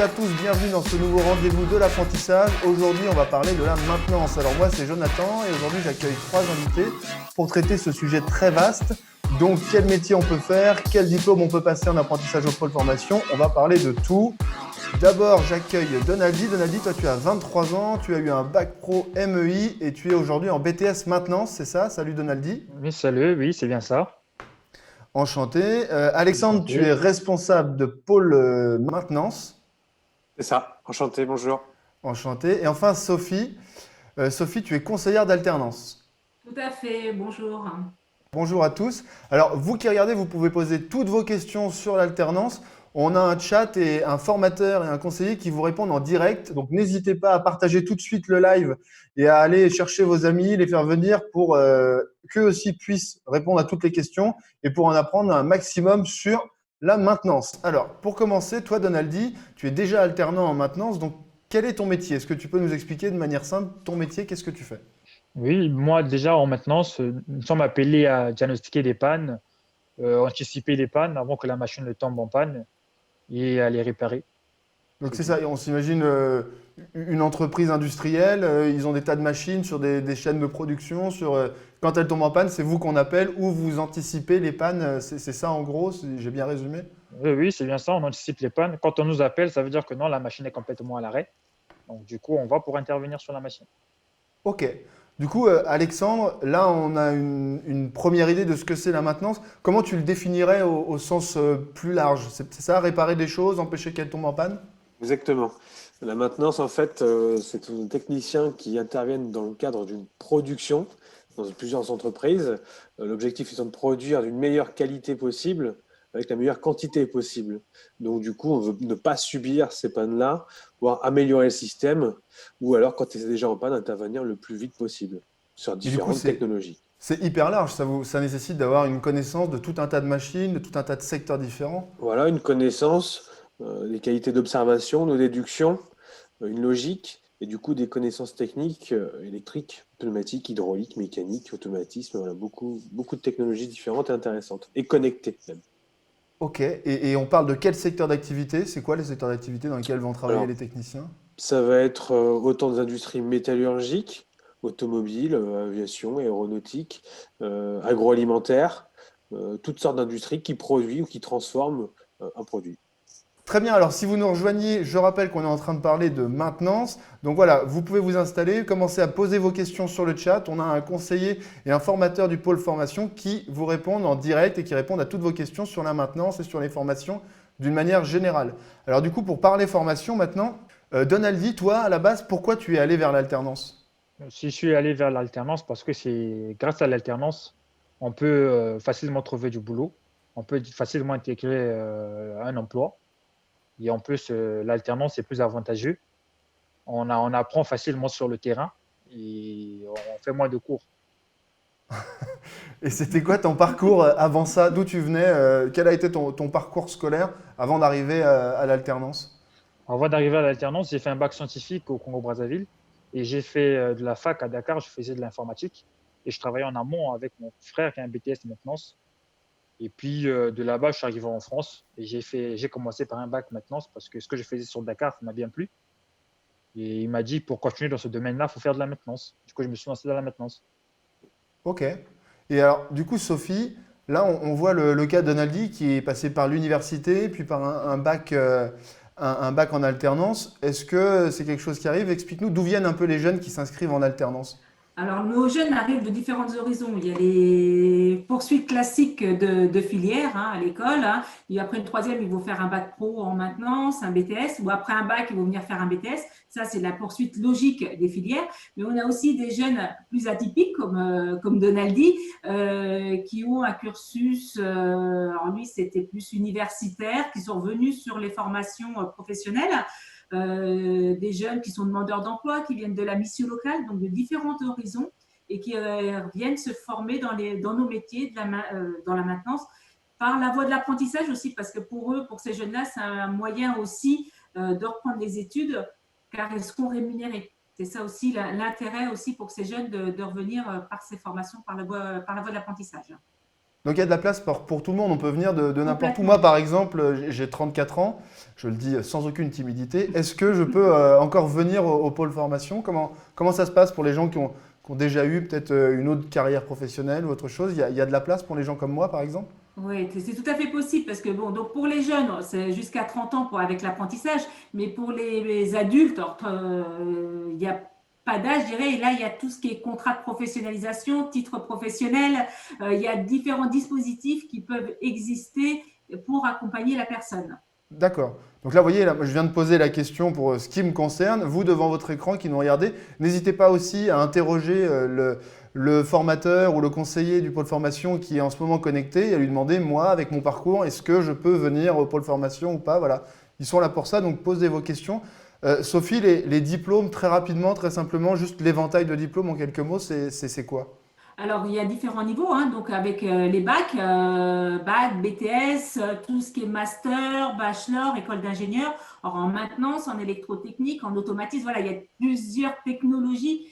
à tous, bienvenue dans ce nouveau rendez-vous de l'apprentissage. Aujourd'hui, on va parler de la maintenance. Alors moi, c'est Jonathan et aujourd'hui, j'accueille 3 invités pour traiter ce sujet très vaste. Donc, quel métier on peut faire, quel diplôme on peut passer en apprentissage au pôle formation. On va parler de tout. D'abord, j'accueille Donaldi. Donaldi, toi, tu as 23 ans, tu as eu un bac pro MEI et tu es aujourd'hui en BTS maintenance, c'est ça? Salut Donaldi. Oui, salut, oui, c'est bien ça. Enchanté. Alexandre, tu es Enchanté. responsable de pôle maintenance. C'est ça, enchanté, bonjour. Enchanté. Et enfin, Sophie. Sophie, tu es conseillère d'alternance. Tout à fait, bonjour. Bonjour à tous. Alors, vous qui regardez, vous pouvez poser toutes vos questions sur l'alternance. On a un chat et un formateur et un conseiller qui vous répondent en direct. Donc, n'hésitez pas à partager tout de suite le live et à aller chercher vos amis, les faire venir pour qu'eux aussi puissent répondre à toutes les questions et pour en apprendre un maximum sur la maintenance. Alors, pour commencer, toi, Donaldi, tu es déjà alternant en maintenance. Donc, quel est ton métier? Est-ce que tu peux nous expliquer de manière simple ton métier? Qu'est-ce que tu fais? Oui, moi déjà en maintenance, nous sommes appelés à diagnostiquer des pannes, anticiper les pannes avant que la machine ne tombe en panne et à les réparer. Donc C'est c'est tout. ça, et on s'imagine une entreprise industrielle, ils ont des tas de machines sur des chaînes de production, quand elles tombent en panne, c'est vous qu'on appelle ou vous anticipez les pannes, c'est ça en gros, j'ai bien résumé? Oui, oui, c'est bien ça, on anticipe les pannes. Quand on nous appelle, ça veut dire que non, la machine est complètement à l'arrêt. Donc du coup, on va pour intervenir sur la machine. Ok. Du coup, Alexandre, là on a une première idée de ce que c'est la maintenance. Comment tu le définirais au sens plus large? C'est ça, réparer des choses, empêcher qu'elles tombent en panne? Exactement. La maintenance, en fait, c'est un technicien qui interviennent dans le cadre d'une production dans plusieurs entreprises. L'objectif étant de produire d'une meilleure qualité possible avec la meilleure quantité possible. Donc, du coup, on veut ne pas subir ces pannes-là, voire améliorer le système, ou alors, quand c'est déjà en panne, intervenir le plus vite possible sur Mais du coup, différentes technologies. c'est hyper large, ça nécessite d'avoir une connaissance de tout un tas de machines, de tout un tas de secteurs différents. Voilà, une connaissance, des qualités d'observation, de déduction, une logique et du coup des connaissances techniques électriques, pneumatiques, hydrauliques, mécaniques, automatisme, voilà, beaucoup de technologies différentes et intéressantes et connectées même. Ok, et on parle de quel secteur d'activité? C'est quoi les secteurs d'activité dans lesquels vont travailler les Alors, techniciens? ça va être autant des industries métallurgiques, automobiles, aviation, aéronautique, agroalimentaire, toutes sortes d'industries qui produisent ou qui transforment un produit. Très bien, alors si vous nous rejoignez, je rappelle qu'on est en train de parler de maintenance. Donc voilà, vous pouvez vous installer, commencer à poser vos questions sur le chat. On a un conseiller et un formateur du pôle formation qui vous répondent en direct et qui répondent à toutes vos questions sur la maintenance et sur les formations d'une manière générale. Alors du coup, pour parler formation maintenant, Donaldi, toi, à la base, pourquoi tu es allé vers l'alternance? Si je suis allé vers l'alternance, parce que c'est grâce à l'alternance, on peut facilement trouver du boulot, on peut facilement intégrer un emploi. Et en plus, l'alternance est plus avantageux. On apprend facilement sur le terrain et on fait moins de cours. Et c'était quoi ton parcours avant ça? D'où tu venais? Quel a été ton parcours scolaire avant d'arriver à l'alternance? Avant d'arriver à l'alternance, j'ai fait un bac scientifique au Congo-Brazzaville et j'ai fait de la fac à Dakar, je faisais de l'informatique et je travaillais en amont avec mon frère qui a un BTS maintenance. Et puis de là-bas, je suis arrivé en France et j'ai commencé par un bac maintenance parce que ce que je faisais sur Dakar, ça m'a bien plu. Et il m'a dit pour continuer dans ce domaine-là, il faut faire de la maintenance. Du coup, je me suis lancé dans la maintenance. Ok. Et alors, du coup, Sophie, là, on voit le cas de Donaldi qui est passé par l'université, puis par un bac, un bac en alternance. Est-ce que c'est quelque chose qui arrive? Explique-nous d'où viennent un peu les jeunes qui s'inscrivent en alternance. Alors, nos jeunes arrivent de différents horizons. Il y a les poursuites classiques de filière à l'école. Et après une troisième, ils vont faire un bac pro en maintenance, un BTS, ou après un bac, ils vont venir faire un BTS. Ça, c'est la poursuite logique des filières. Mais on a aussi des jeunes plus atypiques, comme Donaldi, qui ont un cursus, alors lui, c'était plus universitaire, qui sont venus sur les formations professionnelles. Des jeunes qui sont demandeurs d'emploi, qui viennent de la mission locale, donc de différents horizons, et qui viennent se former dans nos métiers, dans la maintenance, par la voie de l'apprentissage aussi, parce que pour eux, pour ces jeunes-là, c'est un moyen aussi de reprendre les études, car ils seront rémunérés. C'est ça aussi l'intérêt aussi pour ces jeunes de revenir par ces formations par la voie de l'apprentissage. Donc il y a de la place pour tout le monde, on peut venir de n'importe où. Complètement. Moi par exemple, j'ai 34 ans, je le dis sans aucune timidité. Est-ce que je peux encore venir au pôle formation? Comment ça se passe pour les gens qui ont déjà eu peut-être une autre carrière professionnelle ou autre chose? Il y a de la place pour les gens comme moi par exemple? Oui, c'est tout à fait possible parce que bon, donc pour les jeunes, c'est jusqu'à 30 ans avec l'apprentissage, mais pour les adultes, il n'y a pas d'âge, je dirais, et là, il y a tout ce qui est contrat de professionnalisation, titre professionnel, il y a différents dispositifs qui peuvent exister pour accompagner la personne. D'accord. Donc là, vous voyez, là, je viens de poser la question pour ce qui me concerne. Vous, devant votre écran qui nous regardez, n'hésitez pas aussi à interroger le formateur ou le conseiller du pôle formation qui est en ce moment connecté et à lui demander, moi, avec mon parcours, est-ce que je peux venir au pôle formation ou pas? Voilà. Ils sont là pour ça, donc posez vos questions. Sophie, les diplômes, très rapidement, très simplement, juste l'éventail de diplômes en quelques mots, c'est quoi? Alors, il y a différents niveaux, hein, donc avec les bacs, bac, BTS, tout ce qui est master, bachelor, école d'ingénieur. Alors, en maintenance, en électrotechnique, en automatisme, voilà, il y a plusieurs technologies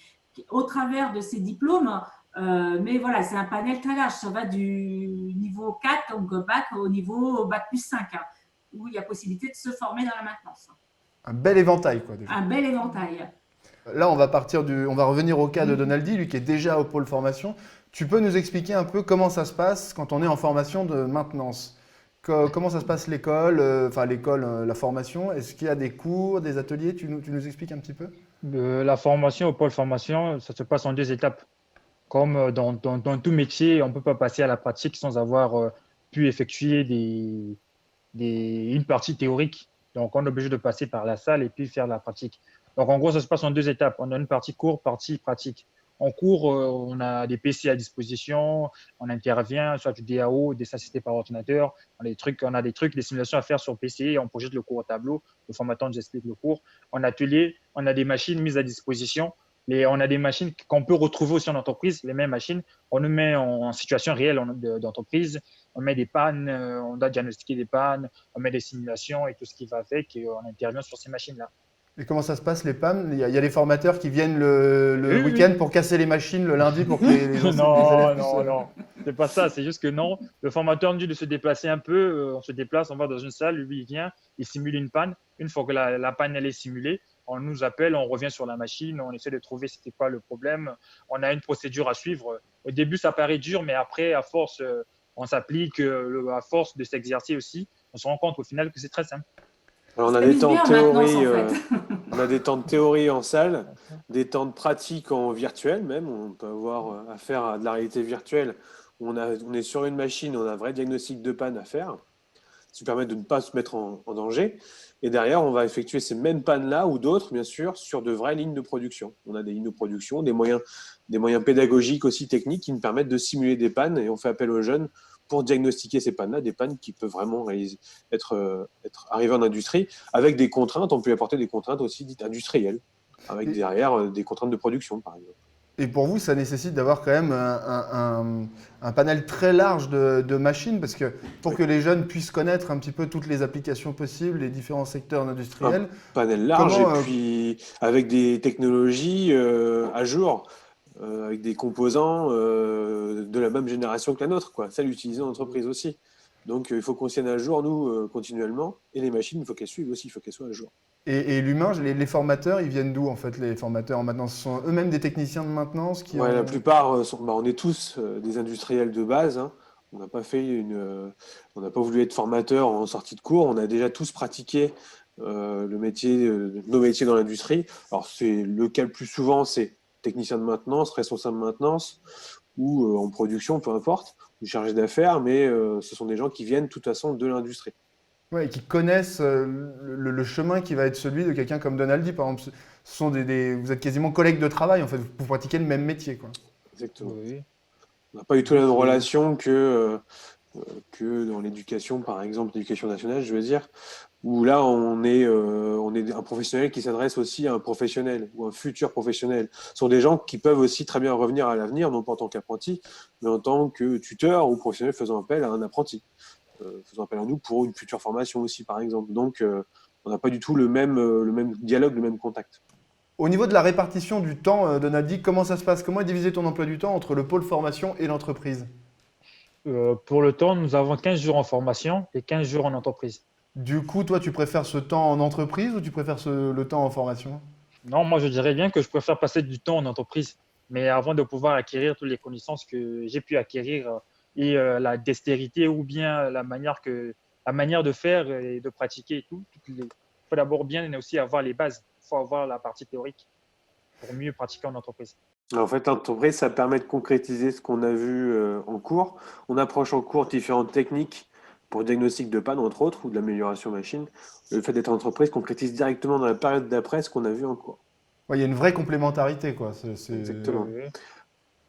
au travers de ces diplômes. Mais voilà, c'est un panel très large. Ça va du niveau 4, donc bac, au niveau bac plus 5, hein, où il y a possibilité de se former dans la maintenance. Un bel éventail, quoi, déjà. Un bel éventail. Là, on va revenir au cas de Donaldi, lui qui est déjà au pôle formation. Tu peux nous expliquer un peu comment ça se passe quand on est en formation de maintenance? Comment ça se passe l'école, la formation? Est-ce qu'il y a des cours, des ateliers? Tu nous expliques un petit peu? La formation au pôle formation, ça se passe en 2 étapes. Comme dans tout métier, on ne peut pas passer à la pratique sans avoir pu effectuer une partie théorique. Donc, on est obligé de passer par la salle et puis faire la pratique. Donc, en gros, ça se passe en 2 étapes. On a une partie cours, partie pratique. En cours, on a des PC à disposition, on intervient, soit du DAO, des assistés par ordinateur, on a des trucs, des simulations à faire sur PC, on projette le cours au tableau, le formateur nous explique le cours. En atelier, on a des machines mises à disposition. On a des machines qu'on peut retrouver aussi en entreprise, les mêmes machines. On nous met en situation réelle d'entreprise. On met des pannes, on doit diagnostiquer des pannes, on met des simulations et tout ce qui va avec et on intervient sur ces machines-là. Et comment ça se passe, les PAM? Il y a les formateurs qui viennent le Oui, week-end oui. pour casser les machines le lundi pour que les élèves Non, puissent… non, non. C'est pas ça. C'est juste que non. Le formateur nous dit de se déplacer un peu. On se déplace, on va dans une salle. Lui, il vient, il simule une panne. Une fois que la panne elle est simulée, on nous appelle, on revient sur la machine, on essaie de trouver c'était quoi le problème. On a une procédure à suivre. Au début, ça paraît dur, mais après, à force, on s'applique. À force de s'exercer aussi, on se rend compte au final que c'est très simple. Alors, On s'amuse bien en maintenance, en fait. on a des temps de théorie en salle, des temps de pratique en virtuel même. On peut avoir affaire à de la réalité virtuelle. On est sur une machine, on a un vrai diagnostic de panne à faire, ce qui permet de ne pas se mettre en danger. Et derrière, on va effectuer ces mêmes pannes-là ou d'autres, bien sûr, sur de vraies lignes de production. On a des lignes de production, des moyens pédagogiques aussi techniques qui nous permettent de simuler des pannes et on fait appel aux jeunes pour diagnostiquer ces pannes-là, des pannes qui peuvent vraiment être arrivées en industrie avec des contraintes. On peut apporter des contraintes aussi dites industrielles, avec derrière des contraintes de production, par exemple. Et pour vous, ça nécessite d'avoir quand même un panel très large de machines, parce que pour que les jeunes puissent connaître un petit peu toutes les applications possibles, les différents secteurs industriels. Un panel large comment, et puis avec des technologies à jour, avec des composants de la même génération que la nôtre, quoi. Celle utilisée en entreprise aussi. Donc il faut qu'on tienne à jour, nous, continuellement. Et les machines, il faut qu'elles suivent aussi, il faut qu'elles soient à jour. Et l'humain, les formateurs, ils viennent d'où en fait, les formateurs en maintenance? Ce sont eux-mêmes des techniciens de maintenance qui Ouais, la ont… plupart, on est tous des industriels de base, hein. On n'a pas on n'a pas voulu être formateur en sortie de cours. On a déjà tous pratiqué nos métiers dans l'industrie. Alors, c'est le cas le plus souvent, c'est technicien de maintenance, responsable de maintenance ou en production, peu importe, ou chargé d'affaires, mais ce sont des gens qui viennent de toute façon de l'industrie. Ouais, et qui connaissent le chemin qui va être celui de quelqu'un comme Donaldi, par exemple. Ce sont vous êtes quasiment collègues de travail, en fait. Vous pratiquez le même métier, quoi. Exactement. Oui. On n'a pas du tout la même relation que dans l'éducation, par exemple, l'éducation nationale, je veux dire, où là, on est un professionnel qui s'adresse aussi à un professionnel ou un futur professionnel. Ce sont des gens qui peuvent aussi très bien revenir à l'avenir, non pas en tant qu'apprenti, mais en tant que tuteur ou professionnel faisant appel à un apprenti, faisant appel à nous pour une future formation aussi, par exemple. Donc, on n'a pas du tout le même dialogue, le même contact. Au niveau de la répartition du temps, Donaldi, comment ça se passe? Comment est divisé ton emploi du temps entre le pôle formation et l'entreprise? Pour le temps, nous avons 15 jours en formation et 15 jours en entreprise. Du coup, toi, tu préfères ce temps en entreprise ou tu préfères le temps en formation? Non, moi, je dirais bien que je préfère passer du temps en entreprise, mais avant de pouvoir acquérir toutes les connaissances que j'ai pu acquérir et la dextérité ou bien la manière de faire et de pratiquer et tout. Il faut d'abord bien aussi avoir les bases. Il faut avoir la partie théorique pour mieux pratiquer en entreprise. En fait, l'entreprise, ça permet de concrétiser ce qu'on a vu en cours. On approche en cours différentes techniques pour le diagnostic de panne, entre autres, ou de l'amélioration machine. Le fait d'être en entreprise concrétise directement dans la période d'après ce qu'on a vu en cours. Ouais, il y a une vraie complémentarité, quoi. Exactement. Euh,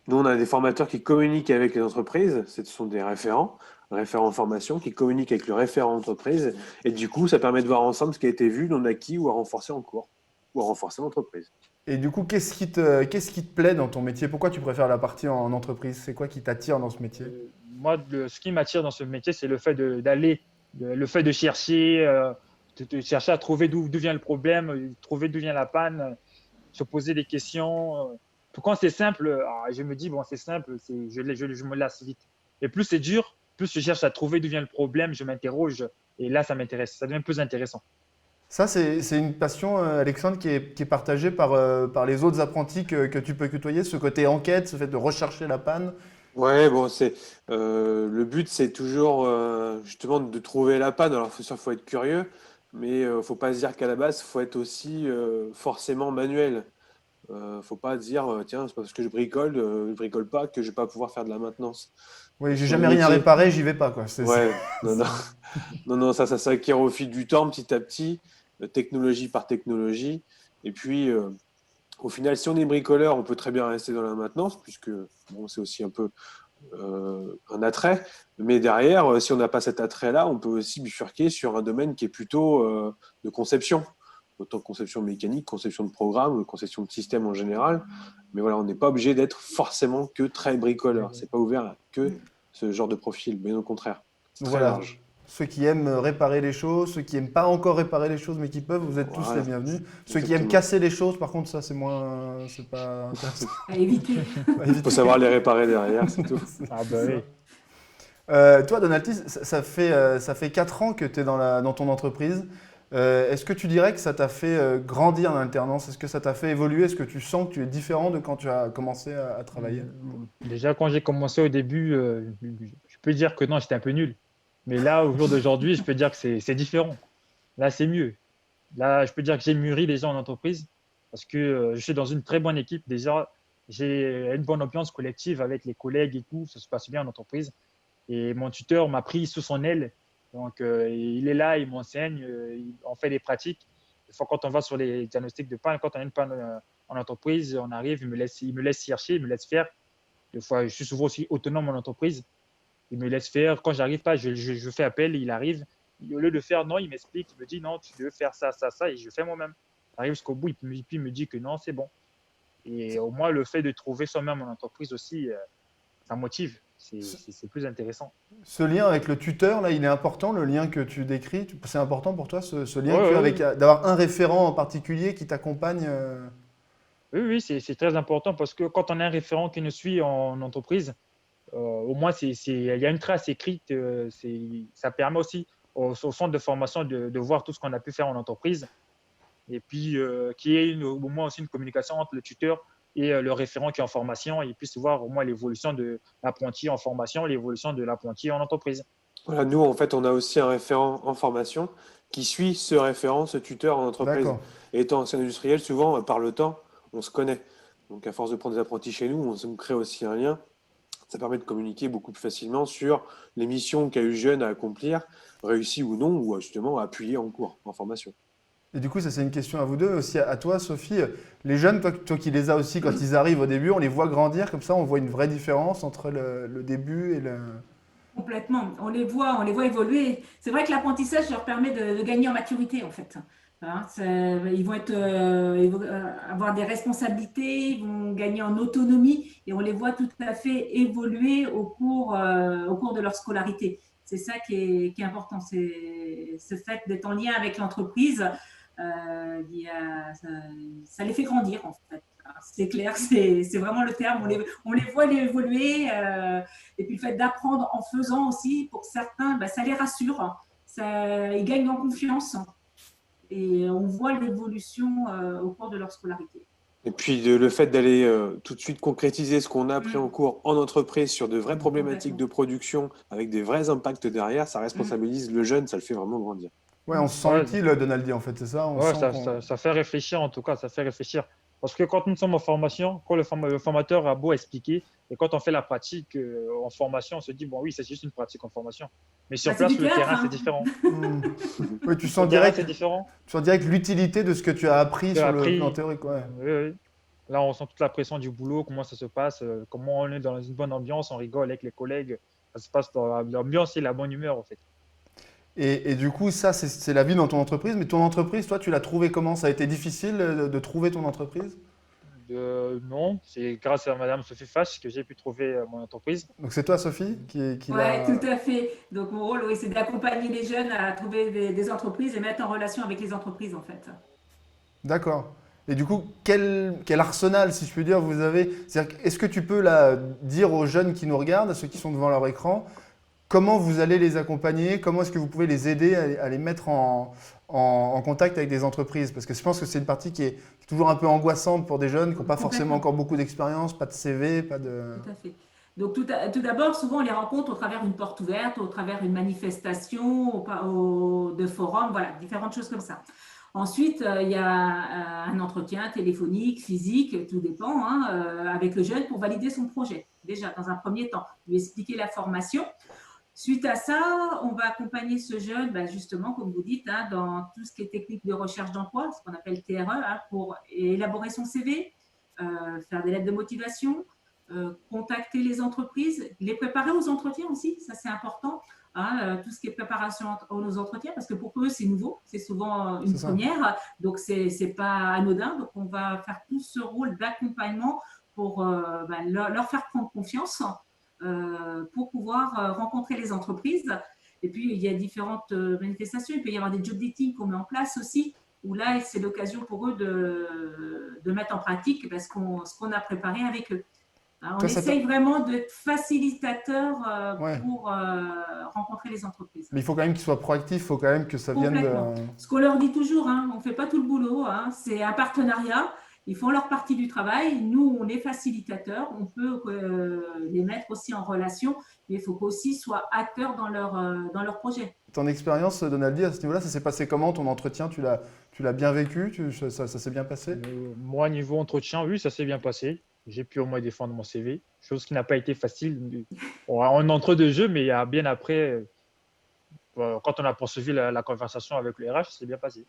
Nous, on a des formateurs qui communiquent avec les entreprises. Ce sont des référents en formation, qui communiquent avec le référent entreprise. Et du coup, ça permet de voir ensemble ce qui a été vu, non acquis ou à renforcer en cours, ou à renforcer l'entreprise. Et du coup, qu'est-ce qui te plaît dans ton métier? Pourquoi tu préfères la partie en entreprise? C'est quoi qui t'attire dans ce métier? Moi, ce qui m'attire dans ce métier, c'est le fait le fait de chercher, de chercher à trouver d'où vient le problème, trouver d'où vient la panne, se poser des questions. Quand c'est simple, je me dis, bon, c'est simple, je me lasse vite. Et plus c'est dur, plus je cherche à trouver d'où vient le problème, je m'interroge, et là, ça m'intéresse, ça devient plus intéressant. Ça, c'est une passion, Alexandre, qui est partagée par les autres apprentis que tu peux côtoyer, ce côté enquête, ce fait de rechercher la panne. Ouais, bon, le but, c'est toujours justement de trouver la panne. Alors, c'est sûr, faut être curieux, mais faut pas se dire qu'à la base, faut être aussi forcément manuel. Faut pas dire tiens, c'est parce que je bricole pas que je vais pas pouvoir faire de la maintenance. Oui, j'ai Sur le jamais rien métier, réparé, j'y vais pas, quoi. ouais, non, non, non, non, ça s'acquiert au fil du temps, petit à petit, technologie par technologie. Et puis, au final, si on est bricoleur, on peut très bien rester dans la maintenance, puisque bon, c'est aussi un peu un attrait. Mais derrière, si on n'a pas cet attrait-là, on peut aussi bifurquer sur un domaine qui est plutôt de conception. Autant conception mécanique, conception de programme, conception de système en général. Mais voilà, on n'est pas obligé d'être forcément que très bricoleur. C'est pas ouvert à que ce genre de profil, bien au contraire. C'est Donc très voilà, large. ceux qui aiment réparer les choses, ceux qui aiment pas encore réparer les choses mais qui peuvent, vous êtes tous les Voilà, bienvenus. Ceux qui aiment exactement. casser les choses, par contre, ça c'est pas intéressant. À éviter. À Il faut éviter. savoir les réparer derrière, c'est tout. Ah bah C'est oui. ça. Toi, Donalty, ça fait 4 ans que tu es dans ton entreprise. Est-ce que tu dirais que ça t'a fait grandir en alternance? Est-ce que ça t'a fait évoluer? Est-ce que tu sens que tu es différent de quand tu as commencé à travailler? Déjà, quand j'ai commencé au début, je peux dire que non, j'étais un peu nul. Mais là, au jour d'aujourd'hui, je peux dire que c'est différent. Là, c'est mieux. Là, je peux dire que j'ai mûri déjà en entreprise parce que je suis dans une très bonne équipe. Déjà, j'ai une bonne ambiance collective avec les collègues et tout. Ça se passe bien en entreprise. Et mon tuteur m'a pris sous son aile. Donc, il est là, il m'enseigne, on fait des pratiques. Des fois, quand on va sur les diagnostics de panne, quand on a une panne en entreprise, on arrive, il me laisse chercher, il me laisse faire. Des fois, je suis souvent aussi autonome en entreprise. Il me laisse faire. Quand j'arrive pas, je fais appel, il arrive. Au lieu de faire non, il m'explique, il me dit non, tu veux faire ça, ça, ça, et je fais moi-même. J'arrive jusqu'au bout, puis il me dit que non, c'est bon. Et au moins, le fait de trouver soi-même en entreprise aussi, ça motive. Ce, C'est plus intéressant. ce lien avec le tuteur, là, il est important, le lien que tu décris. C'est important pour toi, ce lien que Ouais, tu as ouais, avec, ouais. d'avoir un référent en particulier qui t'accompagne. Oui, oui, c'est très important parce que quand on a un référent qui nous suit en entreprise, au moins, il y a une trace écrite. Ça permet aussi au centre de formation de voir tout ce qu'on a pu faire en entreprise et puis qu'il y ait au moins aussi une communication entre le tuteur et le référent qui est en formation et puisse voir au moins l'évolution de l'apprenti en formation, l'évolution de l'apprenti en entreprise. Voilà, nous, en fait, on a aussi un référent en formation qui suit ce référent, ce tuteur en entreprise. D'accord. Et étant ancien industriel, souvent, par le temps, on se connaît. Donc, à force de prendre des apprentis chez nous, on se crée aussi un lien. Ça permet de communiquer beaucoup plus facilement sur les missions qu'a eu le jeune à accomplir, réussies ou non, ou justement à appuyer en cours, en formation. Et du coup, ça c'est une question à vous deux, aussi à toi, Sophie. Les jeunes, toi qui les as aussi quand ils arrivent au début, on les voit grandir comme ça, on voit une vraie différence entre le début et le. Complètement. On les voit évoluer. C'est vrai que l'apprentissage leur permet de gagner en maturité, en fait. Hein, ils vont avoir des responsabilités, ils vont gagner en autonomie et on les voit tout à fait évoluer au cours de leur scolarité. C'est ça qui est important, c'est ce fait d'être en lien avec l'entreprise. Ça les fait grandir en fait. C'est clair, c'est vraiment le terme. On les voit évoluer. Et puis le fait d'apprendre en faisant aussi, pour certains, ça les rassure. Ils gagnent en confiance. Et on voit l'évolution au cours de leur scolarité. Et puis le fait d'aller tout de suite concrétiser ce qu'on a appris en cours en entreprise sur de vraies problématiques de production avec des vrais impacts derrière, ça responsabilise le jeune, ça le fait vraiment grandir. Ouais, on se sent utile, Donaldi, en fait, c'est ça? Ça fait réfléchir, en tout cas, ça fait réfléchir. Parce que quand nous sommes en formation, quand le formateur a beau expliquer, et quand on fait la pratique en formation, on se dit, bon, oui, c'est juste une pratique en formation. Mais sur place, le terrain, c'est différent. Oui, tu sens direct différent. l'utilité de ce que tu as appris sur le plan théorique. Ouais. Oui. Là, on sent toute la pression du boulot, comment ça se passe, comment on est dans une bonne ambiance, on rigole avec les collègues. Ça se passe dans l'ambiance et la bonne humeur, en fait. Et du coup, ça, c'est la vie dans ton entreprise. Mais ton entreprise, toi, tu l'as trouvée comment? Ça a été difficile de trouver ton entreprise? Non, c'est grâce à Madame Sophie Fache que j'ai pu trouver mon entreprise. Donc c'est toi, Sophie, qui Oui, tout à fait. Donc mon rôle, c'est d'accompagner les jeunes à trouver des entreprises et mettre en relation avec les entreprises, en fait. D'accord. Et du coup, quel arsenal, si je puis dire, vous avez? Est-ce que tu peux dire aux jeunes qui nous regardent, à ceux qui sont devant leur écran, comment vous allez les accompagner? Comment est-ce que vous pouvez les aider à les mettre en contact avec des entreprises? Parce que je pense que c'est une partie qui est toujours un peu angoissante pour des jeunes qui n'ont pas forcément encore beaucoup d'expérience, pas de CV, pas de… Tout à fait. Donc tout d'abord, souvent on les rencontre au travers d'une porte ouverte, au travers d'une manifestation, de forums, voilà, différentes choses comme ça. Ensuite, il y a un entretien téléphonique, physique, tout dépend, avec le jeune pour valider son projet. Déjà, dans un premier temps, lui expliquer la formation. Suite à ça, on va accompagner ce jeune, justement, comme vous dites, dans tout ce qui est technique de recherche d'emploi, ce qu'on appelle TRE, pour élaborer son CV, faire des lettres de motivation, contacter les entreprises, les préparer aux entretiens aussi, ça c'est important. Tout ce qui est préparation aux entretiens, parce que pour eux, c'est nouveau, c'est souvent une première, donc c'est pas anodin. Donc, on va faire tout ce rôle d'accompagnement pour leur faire prendre confiance pour pouvoir rencontrer les entreprises. Et puis, il y a différentes manifestations. Il peut y avoir des job dating qu'on met en place aussi, où là, c'est l'occasion pour eux de mettre en pratique ce qu'on a préparé avec eux. On essaye vraiment d'être facilitateur pour rencontrer les entreprises. Mais il faut quand même qu'ils soient proactifs, il faut quand même que ça vienne de… Ce qu'on leur dit toujours, on ne fait pas tout le boulot, c'est un partenariat. Ils font leur partie du travail. Nous, on est facilitateurs. On peut les mettre aussi en relation, mais il faut qu'aussi soient acteurs dans leur projet. Ton expérience, Donaldi, à ce niveau-là, ça s'est passé comment? Ton entretien, tu l'as bien vécu? Ça s'est bien passé? Moi, niveau entretien, oui, ça s'est bien passé. J'ai pu au moins défendre mon CV, chose qui n'a pas été facile. On entre deux jeux, mais bien après, quand on a poursuivi la conversation avec le RH, c'est bien passé.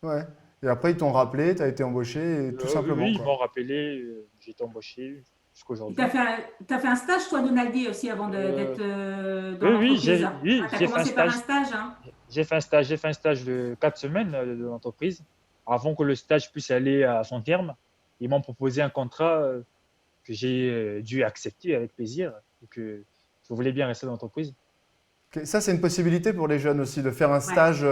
Ouais. Et après, ils t'ont rappelé, tu as été embauché, tout simplement. Oui, ils m'ont rappelé, j'ai été embauché jusqu'à aujourd'hui. Tu as fait un stage, toi, Donaldi, aussi, avant d'être dans l'entreprise? Oui, tu as commencé par un stage. J'ai fait un stage de 4 semaines de l'entreprise. Avant que le stage puisse aller à son terme, ils m'ont proposé un contrat que j'ai dû accepter avec plaisir, que je voulais bien rester dans l'entreprise. Okay. Ça, c'est une possibilité pour les jeunes aussi, de faire un stage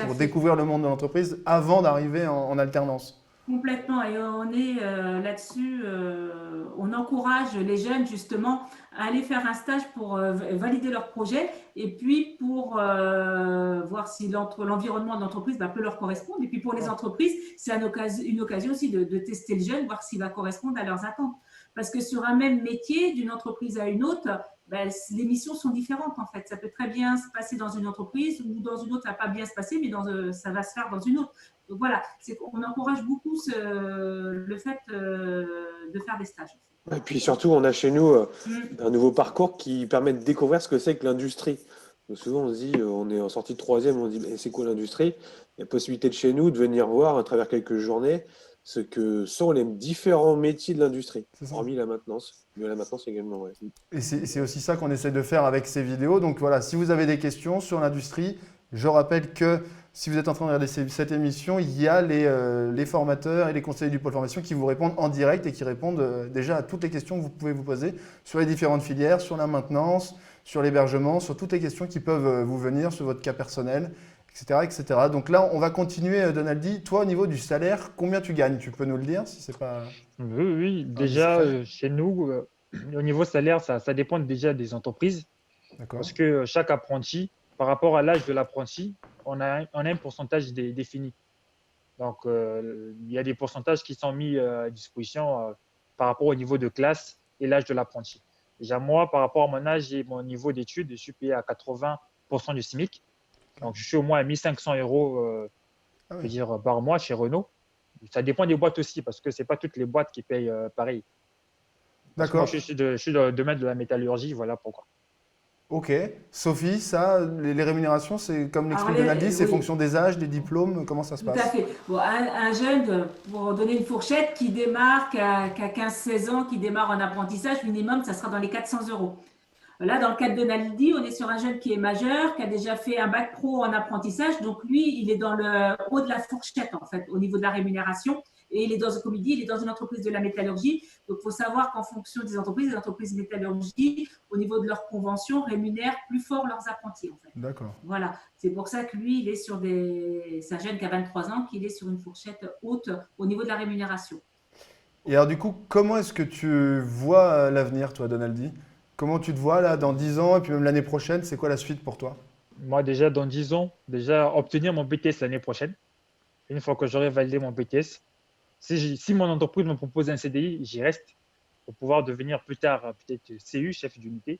pour découvrir le monde de l'entreprise avant d'arriver en alternance. Complètement, et on est là-dessus, on encourage les jeunes justement à aller faire un stage pour valider leur projet et puis pour voir si l'environnement de l'entreprise peut leur correspondre. Et puis pour les entreprises, c'est une occasion aussi de tester le jeune, voir s'il va correspondre à leurs attentes. Parce que sur un même métier, d'une entreprise à une autre, les missions sont différentes en fait. Ça peut très bien se passer dans une entreprise ou dans une autre, ça ne va pas bien se passer, mais ça va se faire dans une autre. Donc voilà, on encourage beaucoup le fait de faire des stages. Et puis surtout, on a chez nous un nouveau parcours qui permet de découvrir ce que c'est que l'industrie. Donc souvent, on se dit, on est en sortie de troisième, on se dit, c'est quoi l'industrie? Il y a possibilité de chez nous de venir voir à travers quelques journées ce que sont les différents métiers de l'industrie, hormis la maintenance. Mais la maintenance également, ouais. Et c'est aussi ça qu'on essaie de faire avec ces vidéos. Donc voilà, si vous avez des questions sur l'industrie, je rappelle que si vous êtes en train de regarder cette émission, il y a les formateurs et les conseillers du pôle formation qui vous répondent en direct et qui répondent déjà à toutes les questions que vous pouvez vous poser sur les différentes filières, sur la maintenance, sur l'hébergement, sur toutes les questions qui peuvent vous venir sur votre cas personnel, etc., etc. Donc là, on va continuer, Donaldi. Toi, au niveau du salaire, combien tu gagnes? Tu peux nous le dire si c'est pas Oui, oui, déjà, indiscret? chez nous, au niveau salaire, ça dépend déjà des entreprises D'accord. parce que chaque apprenti, par rapport à l'âge de l'apprenti, on a un pourcentage défini. Donc, il y a des pourcentages qui sont mis à disposition par rapport au niveau de classe et l'âge de l'apprenti. Déjà, moi, par rapport à mon âge et mon niveau d'études, je suis payé à 80% du SMIC. Donc, je suis au moins à 1 500 euros Ah je oui, veux dire, par mois chez Renault. Ça dépend des boîtes aussi, parce que ce n'est pas toutes les boîtes qui payent pareil. Parce que moi, d'accord. je suis dans le domaine de la métallurgie, voilà pourquoi. Ok. Sophie, ça, les rémunérations, c'est comme Alors, l'explique Donaldi, c'est oui, fonction des âges, des diplômes, comment ça se tout à passe? fait. Bon, un jeune, pour donner une fourchette, qui démarre, qui a 15-16 ans, qui démarre en apprentissage, minimum, ça sera dans les 400 euros. Là, dans le cadre de Naldi, on est sur un jeune qui est majeur, qui a déjà fait un bac pro en apprentissage. Donc, lui, il est dans le haut de la fourchette, en fait, au niveau de la rémunération. Et il est dans, comme il dit, il est dans une entreprise de la métallurgie. Donc, il faut savoir qu'en fonction des entreprises de métallurgie, au niveau de leurs conventions, rémunèrent plus fort leurs apprentis, en fait. D'accord. Voilà. C'est pour ça que lui, il est sur des. C'est un jeune qui a 23 ans, qu'il est sur une fourchette haute au niveau de la rémunération. Et alors, du coup, comment est-ce que tu vois l'avenir, toi, Donaldi? Comment tu te vois là dans 10 ans et puis même l'année prochaine, c'est quoi la suite pour toi? Moi, déjà, dans 10 ans, déjà, obtenir mon BTS l'année prochaine. Une fois que j'aurai validé mon BTS, si mon entreprise me propose un CDI, j'y reste pour pouvoir devenir plus tard peut-être CU, chef d'unité,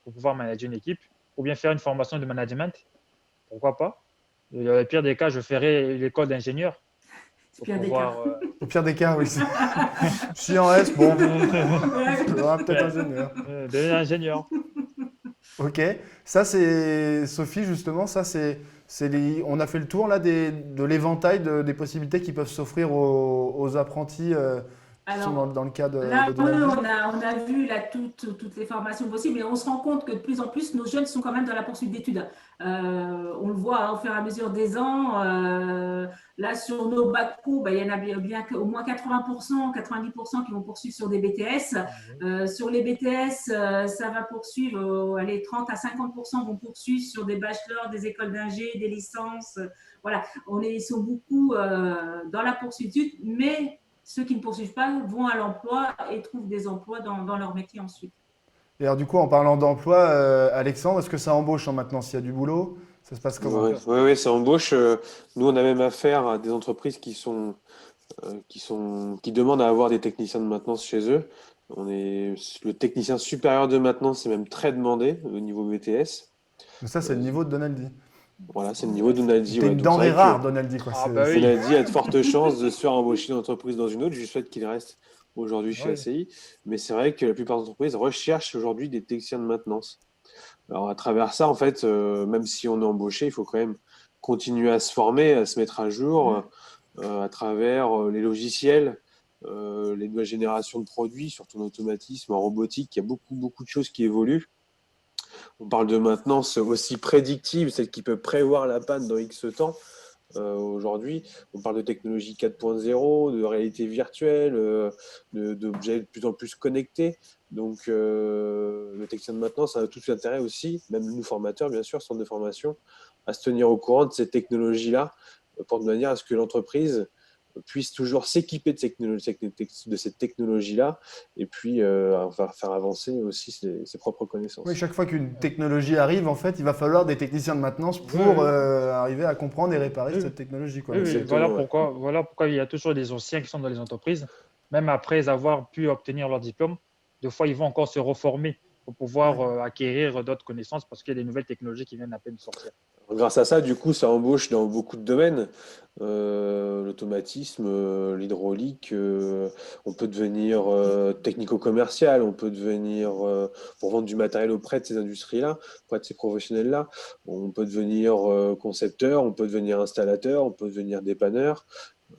pour pouvoir manager une équipe, ou bien faire une formation de management, pourquoi pas. Et dans le pire des cas, je ferai l'école d'ingénieur C'est pour pire des cas. pouvoir Au pire des cas, oui. Si en reste, bon, Ouais. il y aura peut-être ingénieur. devenir ingénieur. Ok, ça c'est Sophie justement, ça on a fait le tour là de l'éventail des possibilités qui peuvent s'offrir aux apprentis qui sont Alors, dans le cas là, de oui, Donaldi. on a vu là, toutes les formations possibles, mais on se rend compte que de plus en plus, nos jeunes sont quand même dans la poursuite d'études. On le voit hein, au fur et à mesure des ans. Là, sur nos bacs pro, ben, il y en a bien au moins 80%, 90% qui vont poursuivre sur des BTS. Sur les BTS, ça va poursuivre, allez, 30 à 50% vont poursuivre sur des bachelors, des écoles d'ingé, des licences. Voilà, ils sont beaucoup dans la poursuite d'études, mais ceux qui ne poursuivent pas vont à l'emploi et trouvent des emplois dans leur métier ensuite. Et alors du coup, en parlant d'emploi, Alexandre, est-ce que ça embauche hein, maintenant s'il y a du boulot? Ça se passe comment? Oui, ouais, ça embauche. Nous, on a même affaire à des entreprises qui demandent à avoir des techniciens de maintenance chez eux. Le technicien supérieur de maintenance, c'est même très demandé au niveau BTS. Donc ça, c'est le Euh, niveau de Donaldi. voilà, c'est le niveau de Donaldi. T'es Ouais. une Donc c'est denrée vrai rare, que Donaldi, quoi. Ah bah oui, Donaldi a de fortes chances de se faire embaucher d'une entreprise dans une autre. Je lui souhaite qu'il reste aujourd'hui chez oui. ACI. Mais c'est vrai que la plupart des entreprises recherchent aujourd'hui des techniciens de maintenance. Alors, à travers ça, en fait, même si on est embauché, il faut quand même continuer à se former, à se mettre à jour à travers les logiciels, les nouvelles générations de produits, surtout en automatisme, en robotique. Il y a beaucoup, beaucoup de choses qui évoluent. On parle de maintenance aussi prédictive, celle qui peut prévoir la panne dans X temps. Aujourd'hui, on parle de technologie 4.0, de réalité virtuelle, d'objets de plus en plus connectés. Donc, le technicien de maintenance a tout intérêt aussi, même nous formateurs, bien sûr, centre de formation, à se tenir au courant de ces technologies-là, pour de manière à ce que l'entreprise puisse toujours s'équiper de cette technologie-là et puis faire avancer aussi ses propres Oui, connaissances. chaque fois qu'une technologie arrive, en fait, il va falloir des techniciens de maintenance Oui, pour oui, arriver à comprendre et réparer oui, cette technologie, quoi. oui, Donc, oui. Exactement, ouais. Voilà pourquoi il y a toujours des anciens qui sont dans les entreprises, même après avoir pu obtenir leur diplôme. Des fois, ils vont encore se reformer pour pouvoir ouais. acquérir d'autres connaissances parce qu'il y a des nouvelles technologies qui viennent à peine de sortir. Grâce à ça, du coup, ça embauche dans beaucoup de domaines. L'automatisme, l'hydraulique, on peut devenir technico-commercial, on peut devenir, pour vendre du matériel auprès de ces industries-là, auprès de ces professionnels-là, on peut devenir concepteur, on peut devenir installateur, on peut devenir dépanneur.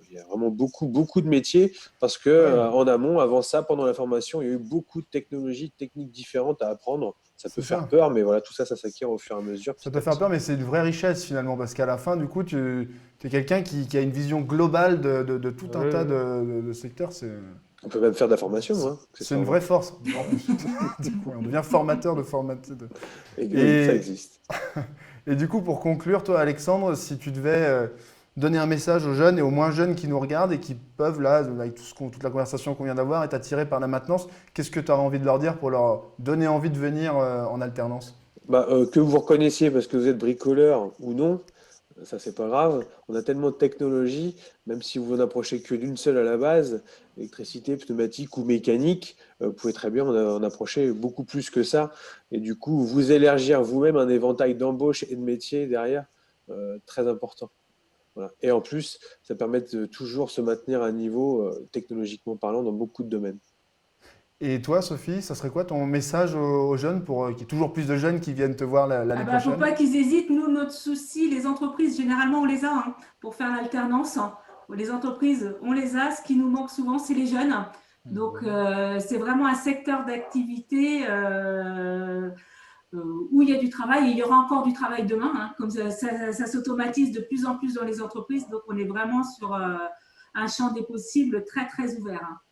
Il y a vraiment beaucoup, beaucoup de métiers parce que Ouais, en amont, avant ça, pendant la formation, il y a eu beaucoup de technologies, de techniques différentes à apprendre. Ça peut c'est faire ça. peur, mais voilà, tout ça, ça s'acquiert au fur et à mesure, Ça petit peut à faire peur, petit. mais c'est une vraie richesse finalement, parce qu'à la fin, du coup, tu es quelqu'un qui a une vision globale de tout un tas Oui, de secteurs. On peut même faire de la formation, hein, C'est une accessoirement. vraie force, en plus. Du coup, on devient formateur de formateur. Et oui, ça Et, existe. Et du coup, pour conclure, toi, Alexandre, si tu devais donner un message aux jeunes et aux moins jeunes qui nous regardent et qui peuvent, là, avec toute la conversation qu'on vient d'avoir, être attirés par la maintenance, qu'est-ce que tu aurais envie de leur dire pour leur donner envie de venir en alternance? Que vous reconnaissiez parce que vous êtes bricoleur ou non, ça c'est pas grave. On a tellement de technologies, même si vous n'approchez que d'une seule à la base, électricité, pneumatique ou mécanique, vous pouvez très bien en approcher beaucoup plus que ça. Et du coup, vous élargir vous-même un éventail d'embauches et de métiers derrière, très important. Voilà. Et en plus, ça permet de toujours se maintenir à un niveau, technologiquement parlant, dans beaucoup de domaines. Et toi, Sophie, ça serait quoi ton message aux jeunes pour qu'il y ait toujours plus de jeunes qui viennent te voir l'année Faut prochaine? pas qu'ils hésitent. Nous, notre souci, les entreprises, généralement, on les a pour faire l'alternance. Les entreprises, on les a. Ce qui nous manque souvent, c'est les jeunes. Donc, c'est vraiment un secteur d'activité où il y a du travail et il y aura encore du travail demain. Comme ça s'automatise de plus en plus dans les entreprises. Donc, on est vraiment sur un champ des possibles très, très ouvert.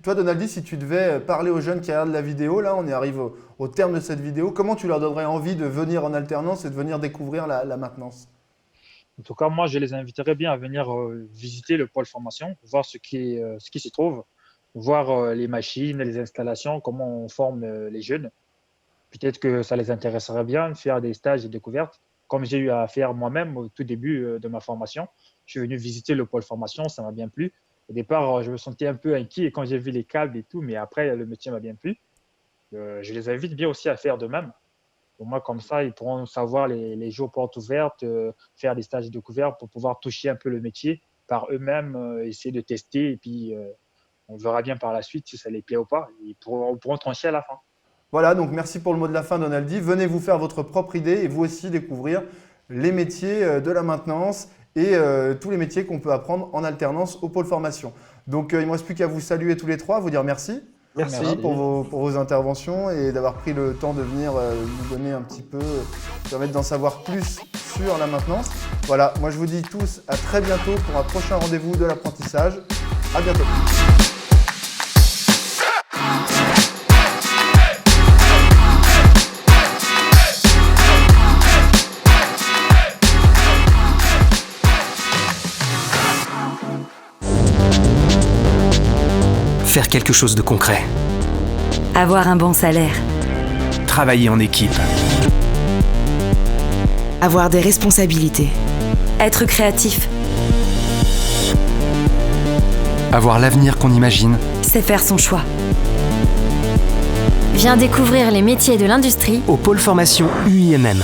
Toi, Donaldi, si tu devais parler aux jeunes qui regardent la vidéo, là, on arrive au terme de cette vidéo, comment tu leur donnerais envie de venir en alternance et de venir découvrir la maintenance? En tout cas, moi, je les inviterais bien à venir visiter le pôle formation, voir ce qui s'y trouve, voir les machines, les installations, comment on forme les jeunes. Peut-être que ça les intéresserait bien de faire des stages et découvertes, comme j'ai eu à faire moi-même au tout début de ma formation. Je suis venu visiter le pôle formation, ça m'a bien plu. Au départ, je me sentais un peu inquiet quand j'ai vu les câbles et tout, mais après, le métier m'a bien plu. Je les invite bien aussi à faire de même. Au moins, comme ça, ils pourront savoir les jours portes ouvertes, faire des stages de découverte pour pouvoir toucher un peu le métier par eux-mêmes, essayer de tester. Et puis, on verra bien par la suite si ça les plaît ou pas. Ils pourront trancher à la fin. Voilà, donc merci pour le mot de la fin, Donaldi. Venez vous faire votre propre idée et vous aussi découvrir les métiers de la maintenance et tous les métiers qu'on peut apprendre en alternance au pôle formation. Donc, il ne me reste plus qu'à vous saluer tous les trois, vous dire merci. Merci. Pour vos interventions et d'avoir pris le temps de venir nous donner un petit peu, permettre d'en savoir plus sur la maintenance. Voilà, moi je vous dis tous à très bientôt pour un prochain rendez-vous de l'apprentissage. À bientôt. Faire quelque chose de concret. Avoir un bon salaire. Travailler en équipe. Avoir des responsabilités. Être créatif. Avoir l'avenir qu'on imagine. C'est faire son choix. Viens découvrir les métiers de l'industrie Au pôle formation UIMM.